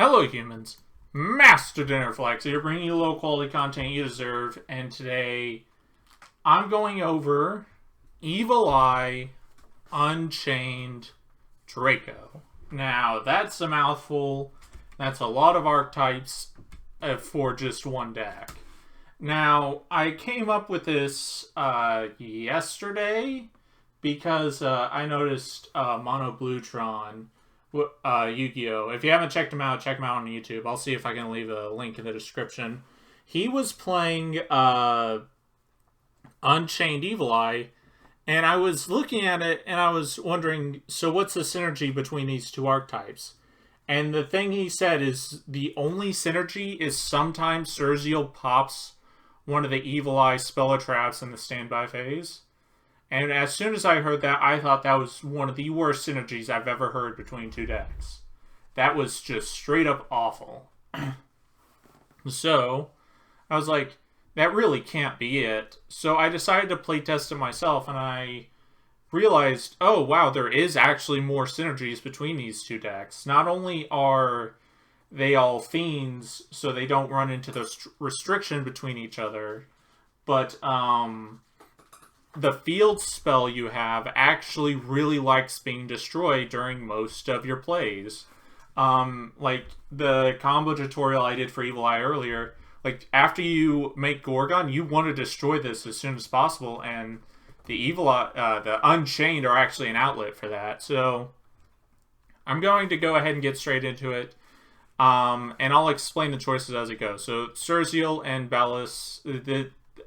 Hello humans, Master Dinnerflex here, bringing you low quality content you deserve, and today I'm going over Evil Eye Unchained Draco. Now that's a mouthful, that's a lot of archetypes for just one deck. Now I came up with this yesterday because I noticed Mono Bluetron Yugioh. If you haven't checked him out, check him out on YouTube. I'll see if I can leave a link in the description. He was playing Unchained Evil Eye, and I was looking at it, and I was wondering, so what's the synergy between these two archetypes? And the thing he said is the only synergy is sometimes Surziel pops one of the Evil Eye Speller Traps in the standby phase. And as soon as I heard that, I thought that was one of the worst synergies I've ever heard between two decks. That was just straight up awful. So, I was like, that really can't be it. So I decided to playtest it myself, and I realized, oh wow, there is actually more synergies between these two decks. Not only are they all fiends, so they don't run into the restriction between each other, but the field spell you have actually really likes being destroyed during most of your plays. Like the combo tutorial I did for Evil Eye earlier, like after you make Gorgon, you want to destroy this as soon as possible, and the the Unchained are actually an outlet for that. So I'm going to go ahead and get straight into it. And I'll explain the choices as it goes. So Surziel and Bellis,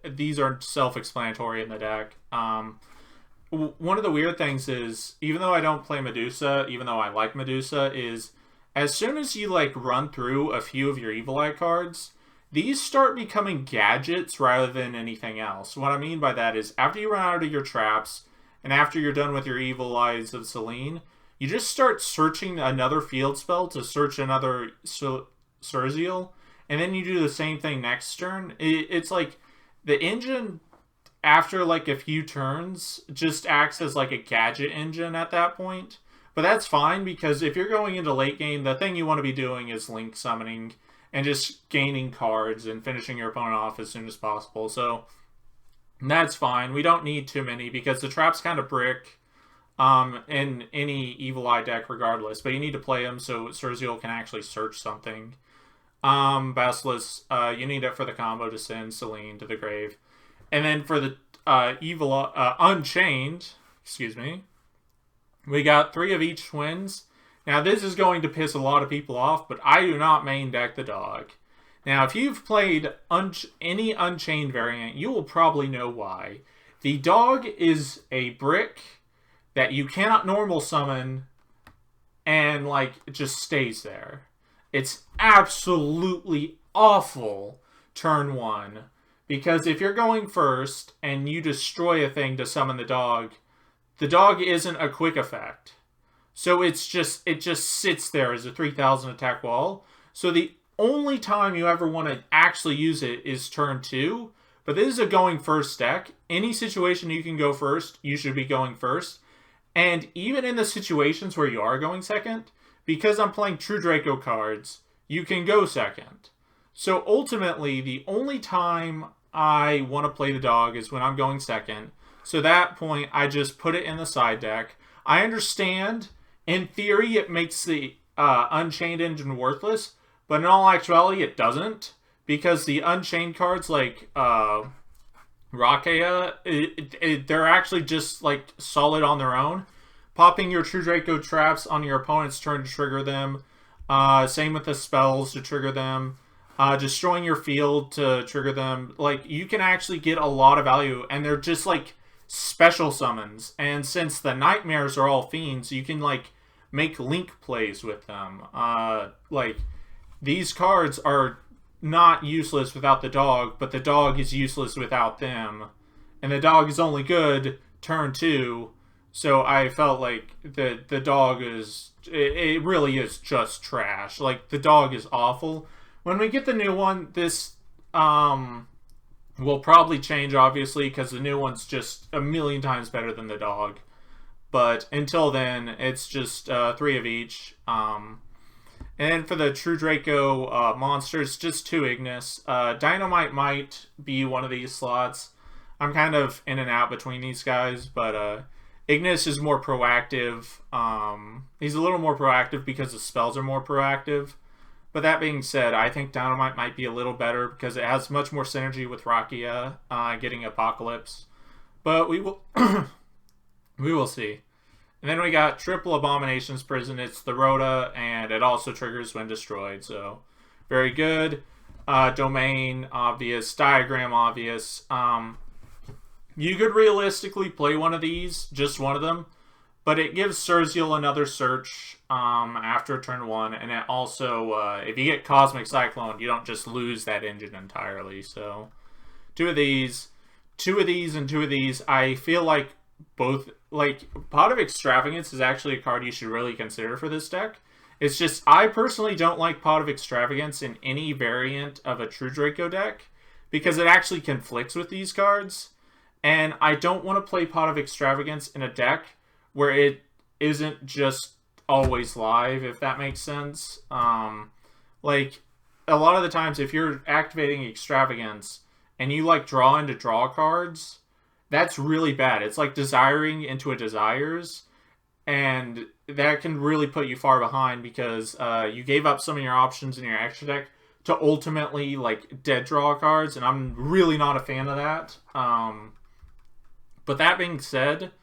these are self-explanatory in the deck. One of the weird things is, even though I don't play Medusa, even though I like Medusa, is as soon as you like run through a few of your Evil Eye cards, these start becoming gadgets rather than anything else. What I mean by that is, after you run out of your traps, and after you're done with your Evil Eyes of Selene, you just start searching another field spell to search another Surziel, and then you do the same thing next turn. It's like the engine, after like a few turns, just acts as like a gadget engine at that point. But that's fine, because if you're going into late game, the thing you want to be doing is link summoning and just gaining cards and finishing your opponent off as soon as possible. So that's fine. We don't need too many, because the traps kind of brick in any Evil Eye deck regardless. But you need to play them so Surziel can actually search something. Basilisk, you need it for the combo to send Selene to the grave. And then for the Unchained, excuse me, we got 3 of each twins. Now this is going to piss a lot of people off, but I do not main deck the dog. Now if you've played any Unchained variant, you will probably know why. The dog is a brick that you cannot normal summon, and like it just stays there. It's absolutely awful turn 1, because if you're going first and you destroy a thing to summon the dog isn't a quick effect. So it just sits there as a 3000 attack wall. So the only time you ever want to actually use it is turn 2. But this is a going first deck. Any situation you can go first, you should be going first. And even in the situations where you are going second, because I'm playing True Draco cards, you can go second. So ultimately, the only time I want to play the dog is when I'm going second. So at that point, I just put it in the side deck. I understand, in theory, it makes the Unchained engine worthless, but in all actuality, it doesn't. Because the Unchained cards, like Rakea, they're actually just like solid on their own. Popping your True Draco traps on your opponent's turn to trigger them. Same with the spells to trigger them. Destroying your field to trigger them. Like, you can actually get a lot of value, and they're just like special summons. And since the nightmares are all fiends, you can like make link plays with them. Like, these cards are not useless without the dog, but the dog is useless without them. And the dog is only good turn 2. So I felt like the dog is, it really is just trash. Like, the dog is awful. When we get the new one, this will probably change, obviously, because the new one's just a million times better than the dog. But until then, it's just 3 of each. And then for the True Draco monsters, just 2 Ignis. Dynamite might be one of these slots. I'm kind of in and out between these guys, but Ignis is more proactive. He's a little more proactive because the spells are more proactive. But that being said, I think Dynamite might be a little better because it has much more synergy with Rakia getting Apocalypse. But we will we will see. And then we got Triple Abominations Prison. It's the Rhoda, and it also triggers when destroyed. So very good. Domain obvious. Diagram obvious. You could realistically play one of these, just one of them. But it gives Surziel another search after turn 1, and it also, if you get Cosmic Cyclone, you don't just lose that engine entirely. So, 2 of these, 2 of these, and 2 of these. I feel like both, like, Pot of Extravagance is actually a card you should really consider for this deck. It's just, I personally don't like Pot of Extravagance in any variant of a True Draco deck, because it actually conflicts with these cards, and I don't want to play Pot of Extravagance in a deck where it isn't just always live, if that makes sense. Like, a lot of the times, if you're activating Extravagance and you, like, draw into draw cards, that's really bad. It's like desiring into a Desires, and that can really put you far behind because you gave up some of your options in your extra deck to ultimately, like, dead draw cards, and I'm really not a fan of that. But that being said,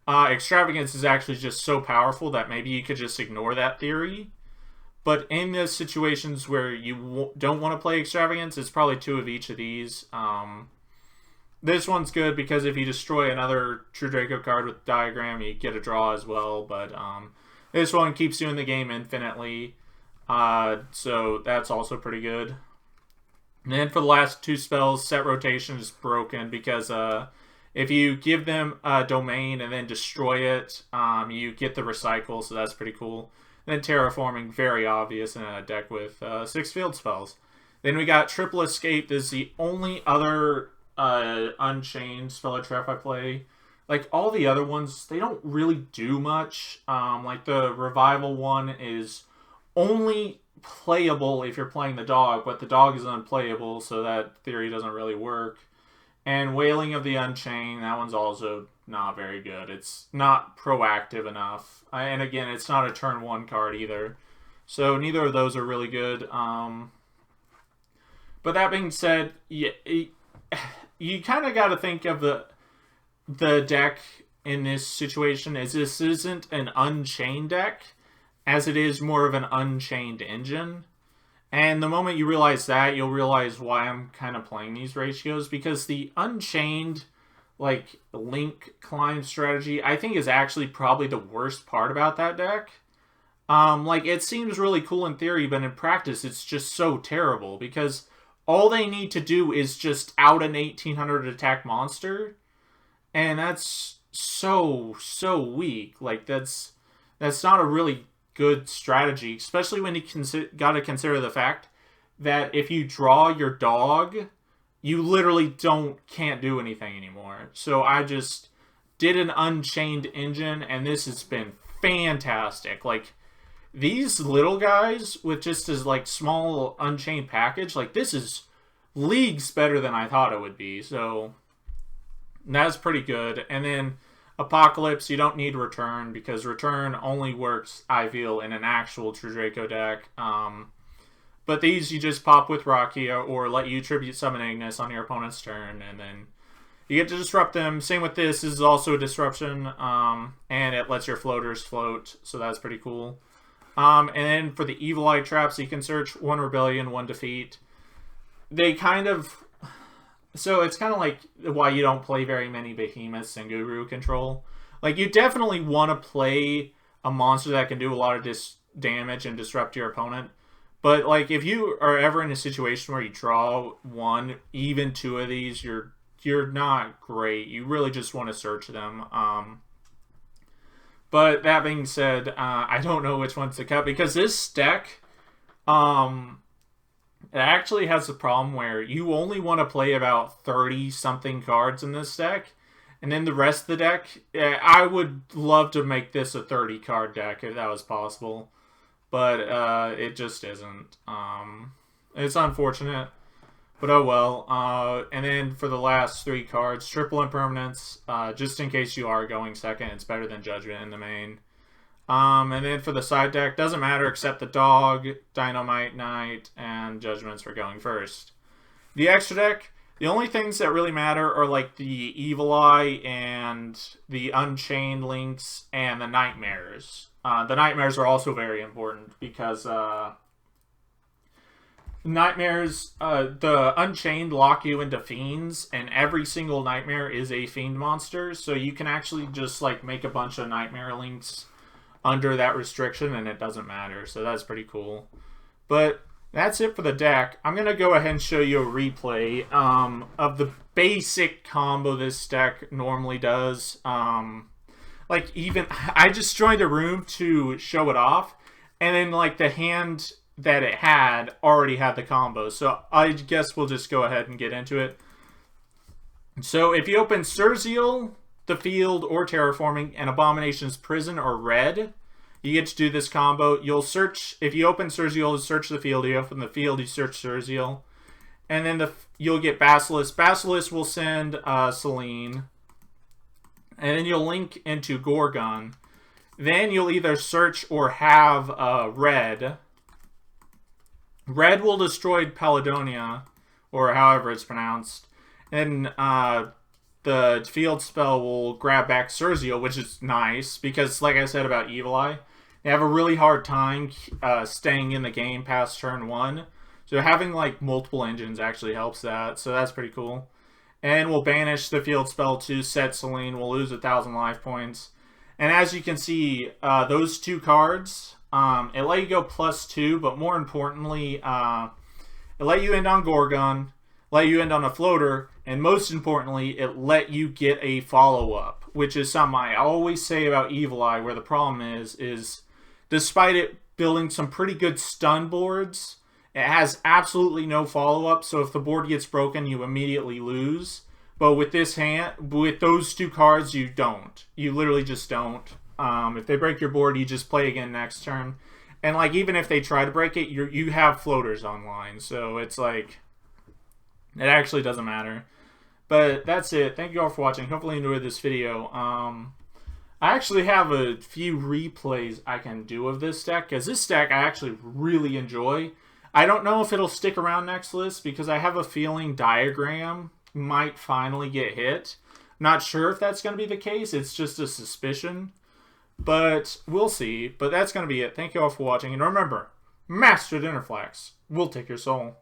Extravagance is actually just so powerful that maybe you could just ignore that theory. But in the situations where you don't want to play Extravagance, it's probably 2 of each of these. This one's good because if you destroy another True Draco card with Diagram, you get a draw as well. But this one keeps you in the game infinitely. So that's also pretty good. And then for the last 2 spells, Set Rotation is broken because if you give them a domain and then destroy it, you get the recycle, so that's pretty cool. And then Terraforming, very obvious in a deck with 6 field spells. Then we got Triple Escape. This is the only other Unchained spell trap I play. Like, all the other ones, they don't really do much. Like, the Revival one is only playable if you're playing the dog, but the dog is unplayable, so that theory doesn't really work. And Wailing of the Unchained, that one's also not very good. It's not proactive enough. And again, it's not a turn 1 card either. So neither of those are really good. But that being said, you kind of got to think of the deck in this situation as this isn't an Unchained deck, as it is more of an Unchained engine. And the moment you realize that, you'll realize why I'm kind of playing these ratios, because the Unchained, like, Link climb strategy, I think is actually probably the worst part about that deck. Like, it seems really cool in theory, but in practice, it's just so terrible, because all they need to do is just out an 1800 attack monster, and that's so weak. Like, that's not a really good strategy, especially when you got to consider the fact that if you draw your dog, you literally can't do anything anymore. So I just did an Unchained engine, and this has been fantastic. Like, these little guys with just as, like, small Unchained package, like, this is leagues better than I thought it would be. So that's pretty good. And then Apocalypse, you don't need Return, because Return only works, I feel, in an actual True Draco deck. But these you just pop with Rakia, or let you Tribute Summon Ignis on your opponent's turn, and then you get to disrupt them. Same with this is also a disruption, and it lets your floaters float, so that's pretty cool. And then for the Evil Eye traps, you can search 1 Rebellion, 1 Defeat. They kind of... So it's kind of like why you don't play very many Behemoths and Guru control. Like, you definitely want to play a monster that can do a lot of damage and disrupt your opponent. But, like, if you are ever in a situation where you draw 1, even 2 of these, you're not great. You really just want to search them. But that being said, I don't know which ones to cut, because this deck... It actually has a problem where you only want to play about 30-something cards in this deck. And then the rest of the deck, I would love to make this a 30-card deck if that was possible. but it just isn't. It's unfortunate, but oh well. And then for the last 3 cards, triple impermanence, just in case you are going second, it's better than Judgment in the main. And then for the side deck, doesn't matter except the Dog, Dynamite Knight, and Judgments for going first. The extra deck, the only things that really matter are like the Evil Eye and the Unchained links and the Nightmares. The Nightmares are also very important because Nightmares, the Unchained lock you into Fiends, and every single Nightmare is a Fiend monster, so you can actually just like make a bunch of Nightmare links under that restriction and it doesn't matter, so that's pretty cool. But that's it for the deck. I'm going to go ahead and show you a replay of the basic combo this deck normally does. Like, even, I just joined a room to show it off, and then, like, the hand that it had already had the combo. So I guess we'll just go ahead and get into it. So if you open Surzeal, the field, or Terraforming, and Abomination's Prison or red, you get to do this combo. You'll search, if you open Surzeal, you search the field. You open the field, you search Surzeal. And then you'll get Basilisk. Basilisk will send Selene. And then you'll link into Gorgon. Then you'll either search or have red. Red will destroy Palladonia, or however it's pronounced. And the field spell will grab back Surzeal, which is nice, because like I said about Evil Eye, they have a really hard time staying in the game past turn 1. So having like multiple engines actually helps that, so that's pretty cool. And we'll banish the field spell to set Selene. We'll lose 1,000 life points. And as you can see, those 2 cards, it let you go +2, but more importantly, it let you end on Gorgon, let you end on a floater, and most importantly, it let you get a follow-up, which is something I always say about Evil Eye, where the problem is despite it building some pretty good stun boards, it has absolutely no follow-up, so if the board gets broken, you immediately lose. But with this hand, with those 2 cards, you don't. You literally just don't. If they break your board, you just play again next turn. And like, even if they try to break it, you have floaters online, so it's like, it actually doesn't matter. But that's it. Thank you all for watching. Hopefully you enjoyed this video. I actually have a few replays I can do of this deck, because this deck I actually really enjoy. I don't know if it'll stick around next list, because I have a feeling Diagram might finally get hit. Not sure if that's going to be the case. It's just a suspicion. But we'll see. But that's going to be it. Thank you all for watching. And remember, Master Dinnerflax will take your soul.